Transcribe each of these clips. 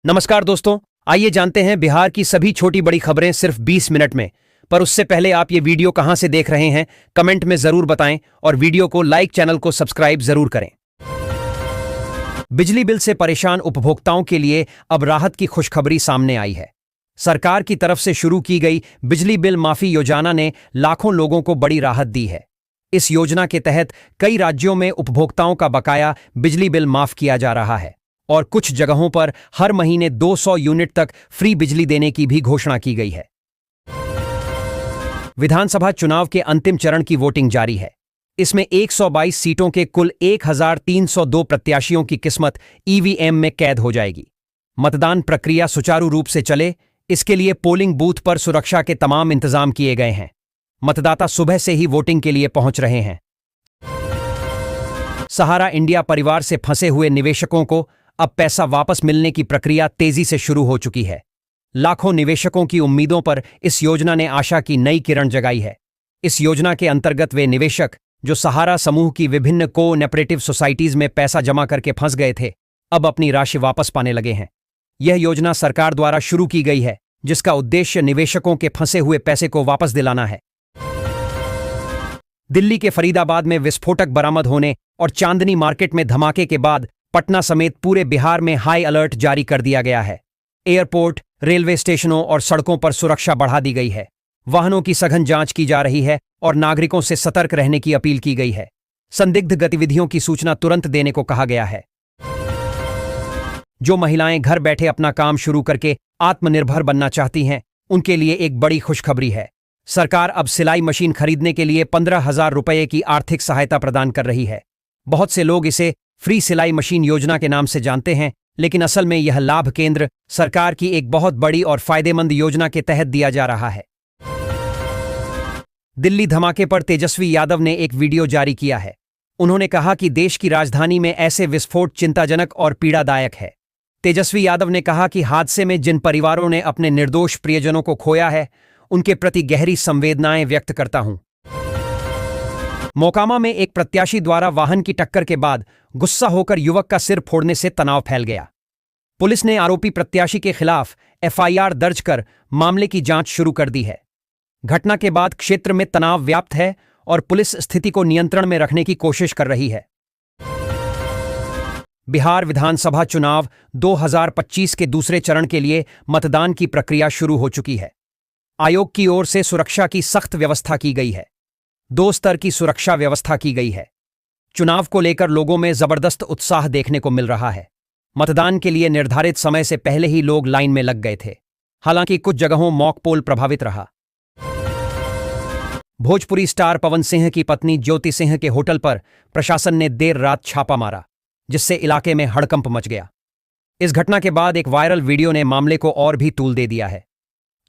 नमस्कार दोस्तों, आइए जानते हैं बिहार की सभी छोटी बड़ी खबरें सिर्फ 20 मिनट में। पर उससे पहले आप ये वीडियो कहां से देख रहे हैं कमेंट में जरूर बताएं और वीडियो को लाइक, चैनल को सब्सक्राइब जरूर करें। बिजली बिल से परेशान उपभोक्ताओं के लिए अब राहत की खुशखबरी सामने आई है। सरकार की तरफ से शुरू की गई बिजली बिल माफी योजना ने लाखों लोगों को बड़ी राहत दी है। इस योजना के तहत कई राज्यों में उपभोक्ताओं का बकाया बिजली बिल माफ किया जा रहा है और कुछ जगहों पर हर महीने 200 यूनिट तक फ्री बिजली देने की भी घोषणा की गई है। विधानसभा चुनाव के अंतिम चरण की वोटिंग जारी है। इसमें 122 सीटों के कुल 1302 प्रत्याशियों की किस्मत ईवीएम में कैद हो जाएगी। मतदान प्रक्रिया सुचारू रूप से चले, इसके लिए पोलिंग बूथ पर सुरक्षा के तमाम इंतजाम किए गए हैं। मतदाता सुबह से ही वोटिंग के लिए पहुंच रहे हैं। सहारा इंडिया परिवार से फंसे हुए निवेशकों को अब पैसा वापस मिलने की प्रक्रिया तेजी से शुरू हो चुकी है। लाखों निवेशकों की उम्मीदों पर इस योजना ने आशा की नई किरण जगाई है। इस योजना के अंतर्गत वे निवेशक जो सहारा समूह की विभिन्न कोऑपरेटिव सोसाइटीज में पैसा जमा करके फंस गए थे, अब अपनी राशि वापस पाने लगे हैं। यह योजना सरकार द्वारा शुरू की गई है, जिसका उद्देश्य निवेशकों के फंसे हुए पैसे को वापस दिलाना है। दिल्ली के फरीदाबाद में विस्फोटक बरामद होने और चांदनी मार्केट में धमाके के बाद पटना समेत पूरे बिहार में हाई अलर्ट जारी कर दिया गया है। एयरपोर्ट, रेलवे स्टेशनों और सड़कों पर सुरक्षा बढ़ा दी गई है। वाहनों की सघन जांच की जा रही है और नागरिकों से सतर्क रहने की अपील की गई है। संदिग्ध गतिविधियों की सूचना तुरंत देने को कहा गया है। जो महिलाएं घर बैठे अपना काम शुरू करके आत्मनिर्भर बनना चाहती हैं, उनके लिए एक बड़ी खुशखबरी है। सरकार अब सिलाई मशीन खरीदने के लिए 15,000 रुपये की आर्थिक सहायता प्रदान कर रही है। बहुत से लोग इसे फ्री सिलाई मशीन योजना के नाम से जानते हैं, लेकिन असल में यह लाभ केंद्र सरकार की एक बहुत बड़ी और फायदेमंद योजना के तहत दिया जा रहा है। दिल्ली धमाके पर तेजस्वी यादव ने एक वीडियो जारी किया है। उन्होंने कहा कि देश की राजधानी में ऐसे विस्फोट चिंताजनक और पीड़ादायक है। तेजस्वी यादव ने कहा कि हादसे में जिन परिवारों ने अपने निर्दोष प्रियजनों को खोया है, उनके प्रति गहरी संवेदनाएं व्यक्त करता हूं। मोकामा में एक प्रत्याशी द्वारा वाहन की टक्कर के बाद गुस्सा होकर युवक का सिर फोड़ने से तनाव फैल गया। पुलिस ने आरोपी प्रत्याशी के खिलाफ एफआईआर दर्ज कर मामले की जांच शुरू कर दी है। घटना के बाद क्षेत्र में तनाव व्याप्त है और पुलिस स्थिति को नियंत्रण में रखने की कोशिश कर रही है। बिहार विधानसभा चुनाव 2025 के दूसरे चरण के लिए मतदान की प्रक्रिया शुरू हो चुकी है। आयोग की ओर से सुरक्षा की सख्त व्यवस्था की गई है। 2 स्तर की सुरक्षा व्यवस्था की गई है। चुनाव को लेकर लोगों में जबरदस्त उत्साह देखने को मिल रहा है। मतदान के लिए निर्धारित समय से पहले ही लोग लाइन में लग गए थे। हालांकि कुछ जगहों मॉक पोल प्रभावित रहा। भोजपुरी स्टार पवन सिंह की पत्नी ज्योति सिंह के होटल पर प्रशासन ने देर रात छापा मारा, जिससे इलाके में हड़कंप मच गया। इस घटना के बाद एक वायरल वीडियो ने मामले को और भी तूल दे दिया है।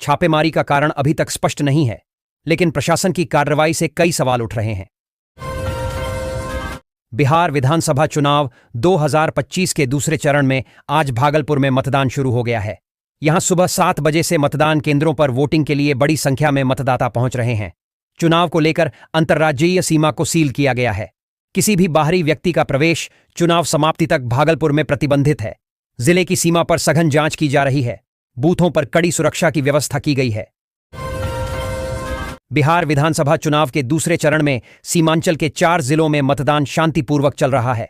छापेमारी का कारण अभी तक स्पष्ट नहीं है, लेकिन प्रशासन की कार्रवाई से कई सवाल उठ रहे हैं। बिहार विधानसभा चुनाव 2025 के दूसरे चरण में आज भागलपुर में मतदान शुरू हो गया है। यहां सुबह 7 बजे से मतदान केंद्रों पर वोटिंग के लिए बड़ी संख्या में मतदाता पहुंच रहे हैं। चुनाव को लेकर अंतर्राज्यीय सीमा को सील किया गया है। किसी भी बाहरी व्यक्ति का प्रवेश चुनाव समाप्ति तक भागलपुर में प्रतिबंधित है। जिले की सीमा पर सघन जांच की जा रही है। बूथों पर कड़ी सुरक्षा की व्यवस्था की गई है। बिहार विधानसभा चुनाव के दूसरे चरण में सीमांचल के 4 जिलों में मतदान शांतिपूर्वक चल रहा है।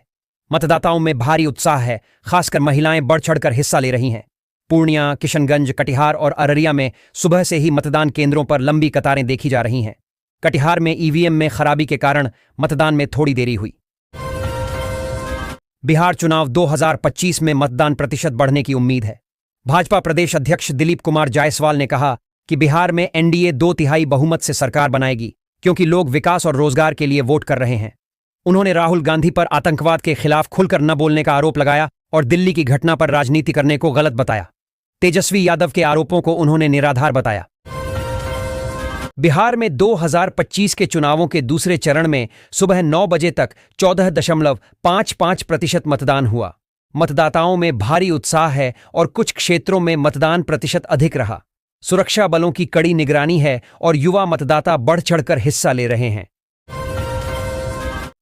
मतदाताओं में भारी उत्साह है, खासकर महिलाएं बढ़ चढ़कर हिस्सा ले रही हैं। पूर्णिया, किशनगंज, कटिहार और अररिया में सुबह से ही मतदान केंद्रों पर लंबी कतारें देखी जा रही हैं। कटिहार में ईवीएम में खराबी के कारण मतदान में थोड़ी देरी हुई। बिहार चुनाव 2025 में मतदान प्रतिशत बढ़ने की उम्मीद है। भाजपा प्रदेश अध्यक्ष दिलीप कुमार जायसवाल ने कहा कि बिहार में एनडीए 2/3 बहुमत से सरकार बनाएगी, क्योंकि लोग विकास और रोजगार के लिए वोट कर रहे हैं। उन्होंने राहुल गांधी पर आतंकवाद के खिलाफ खुलकर न बोलने का आरोप लगाया और दिल्ली की घटना पर राजनीति करने को गलत बताया। तेजस्वी यादव के आरोपों को उन्होंने निराधार बताया। बिहार में 2025 के चुनावों के दूसरे चरण में सुबह 9 बजे तक 14.55% मतदान हुआ। मतदाताओं में भारी उत्साह है और कुछ क्षेत्रों में मतदान प्रतिशत अधिक रहा। सुरक्षा बलों की कड़ी निगरानी है और युवा मतदाता बढ़ चढ़कर हिस्सा ले रहे हैं।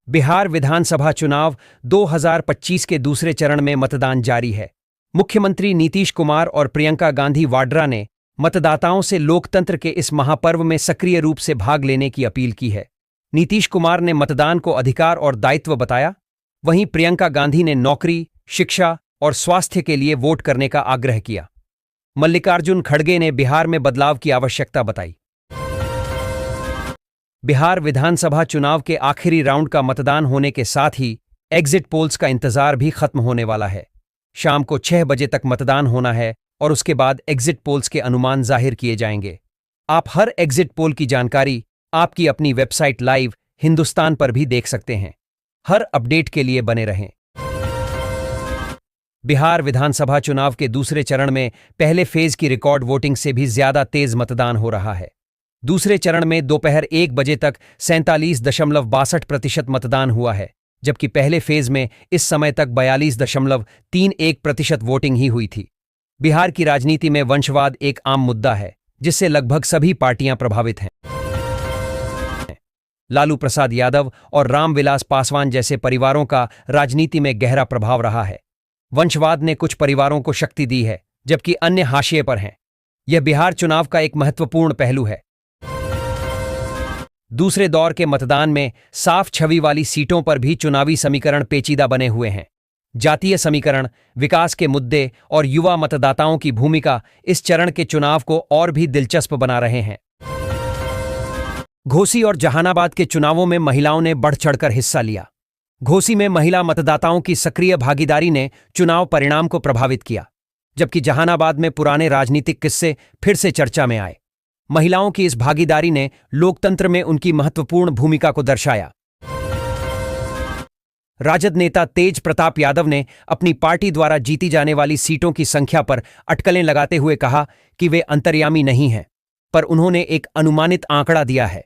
बिहार विधानसभा चुनाव 2025 के दूसरे चरण में मतदान जारी है। मुख्यमंत्री नीतीश कुमार और प्रियंका गांधी वाड्रा ने मतदाताओं से लोकतंत्र के इस महापर्व में सक्रिय रूप से भाग लेने की अपील की है। नीतीश कुमार ने मतदान को अधिकार और दायित्व बताया, वहीं प्रियंका गांधी ने नौकरी, शिक्षा और स्वास्थ्य के लिए वोट करने का आग्रह किया। मल्लिकार्जुन खड़गे ने बिहार में बदलाव की आवश्यकता बताई। बिहार विधानसभा चुनाव के आखिरी राउंड का मतदान होने के साथ ही एग्जिट पोल्स का इंतजार भी खत्म होने वाला है। शाम को 6 बजे तक मतदान होना है और उसके बाद एग्जिट पोल्स के अनुमान जाहिर किए जाएंगे। आप हर एग्जिट पोल की जानकारी आपकी अपनी वेबसाइट लाइव हिंदुस्तान पर भी देख सकते हैं। हर अपडेट के लिए बने रहें। बिहार विधानसभा चुनाव के दूसरे चरण में पहले फेज की रिकॉर्ड वोटिंग से भी ज्यादा तेज मतदान हो रहा है। दूसरे चरण में दोपहर 1 बजे तक 47.62% मतदान हुआ है, जबकि पहले फेज में इस समय तक 42.31% वोटिंग ही हुई थी। बिहार की राजनीति में वंशवाद एक आम मुद्दा है, जिससे लगभग सभी पार्टियां प्रभावित हैं। लालू प्रसाद यादव और रामविलास पासवान जैसे परिवारों का राजनीति में गहरा प्रभाव रहा है। वंशवाद ने कुछ परिवारों को शक्ति दी है, जबकि अन्य हाशिए पर हैं। यह बिहार चुनाव का एक महत्वपूर्ण पहलू है। दूसरे दौर के मतदान में साफ छवि वाली सीटों पर भी चुनावी समीकरण पेचीदा बने हुए हैं। जातीय समीकरण, विकास के मुद्दे और युवा मतदाताओं की भूमिका इस चरण के चुनाव को और भी दिलचस्प बना रहे हैं। घोसी और जहानाबाद के चुनावों में महिलाओं ने बढ़ चढ़कर हिस्सा लिया। घोसी में महिला मतदाताओं की सक्रिय भागीदारी ने चुनाव परिणाम को प्रभावित किया, जबकि जहानाबाद में पुराने राजनीतिक किस्से फिर से चर्चा में आए। महिलाओं की इस भागीदारी ने लोकतंत्र में उनकी महत्वपूर्ण भूमिका को दर्शाया। राजद नेता तेज प्रताप यादव ने अपनी पार्टी द्वारा जीती जाने वाली सीटों की संख्या पर अटकलें लगाते हुए कहा कि वे अंतर्यामी नहीं हैं, पर उन्होंने एक अनुमानित आंकड़ा दिया है।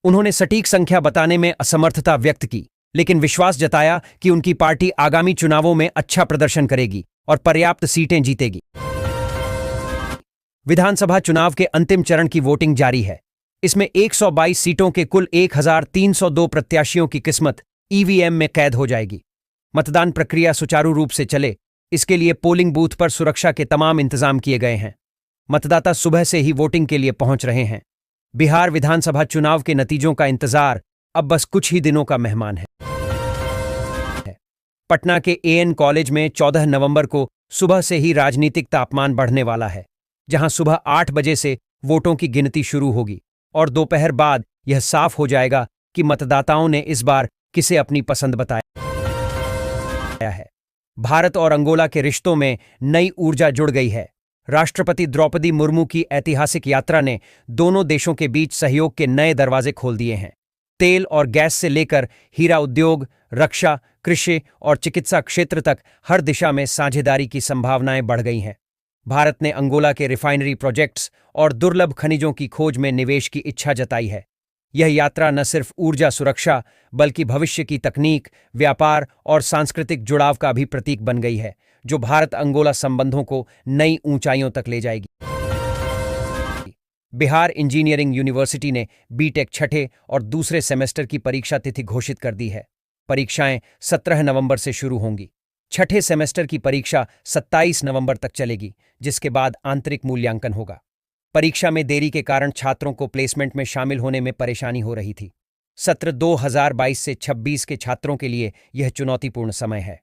उन्होंने सटीक संख्या बताने में असमर्थता व्यक्त की, लेकिन विश्वास जताया कि उनकी पार्टी आगामी चुनावों में अच्छा प्रदर्शन करेगी और पर्याप्त सीटें जीतेगी। विधानसभा चुनाव के अंतिम चरण की वोटिंग जारी है। इसमें 122 सीटों के कुल 1302 प्रत्याशियों की किस्मत ईवीएम में कैद हो जाएगी। मतदान प्रक्रिया सुचारू रूप से चले, इसके लिए पोलिंग बूथ पर सुरक्षा के तमाम इंतजाम किए गए हैं। मतदाता सुबह से ही वोटिंग के लिए पहुंच रहे हैं। बिहार विधानसभा चुनाव के नतीजों का इंतजार अब बस कुछ ही दिनों का मेहमान है। पटना के एएन कॉलेज में 14 नवंबर को सुबह से ही राजनीतिक तापमान बढ़ने वाला है, जहां सुबह 8 बजे से वोटों की गिनती शुरू होगी और दोपहर बाद यह साफ हो जाएगा कि मतदाताओं ने इस बार किसे अपनी पसंद बताया है। भारत और अंगोला के रिश्तों में नई ऊर्जा जुड़ गई है। राष्ट्रपति द्रौपदी मुर्मू की ऐतिहासिक यात्रा ने दोनों देशों के बीच सहयोग के नए दरवाजे खोल दिए हैं। तेल और गैस से लेकर हीरा उद्योग, रक्षा, कृषि और चिकित्सा क्षेत्र तक हर दिशा में साझेदारी की संभावनाएं बढ़ गई हैं। भारत ने अंगोला के रिफाइनरी प्रोजेक्ट्स और दुर्लभ खनिजों की खोज में निवेश की इच्छा जताई है। यह यात्रा न सिर्फ ऊर्जा सुरक्षा, बल्कि भविष्य की तकनीक, व्यापार और सांस्कृतिक जुड़ाव का भी प्रतीक बन गई है, जो भारत अंगोला संबंधों को नई ऊंचाइयों तक ले जाएगी। बिहार इंजीनियरिंग यूनिवर्सिटी ने बीटेक छठे और दूसरे सेमेस्टर की परीक्षा तिथि घोषित कर दी है। परीक्षाएं 17 नवंबर से शुरू होंगी। छठे सेमेस्टर की परीक्षा 27 नवंबर तक चलेगी, जिसके बाद आंतरिक मूल्यांकन होगा। परीक्षा में देरी के कारण छात्रों को प्लेसमेंट में शामिल होने में परेशानी हो रही थी। सत्र 2022 से 26 के छात्रों के लिए यह चुनौतीपूर्ण समय है।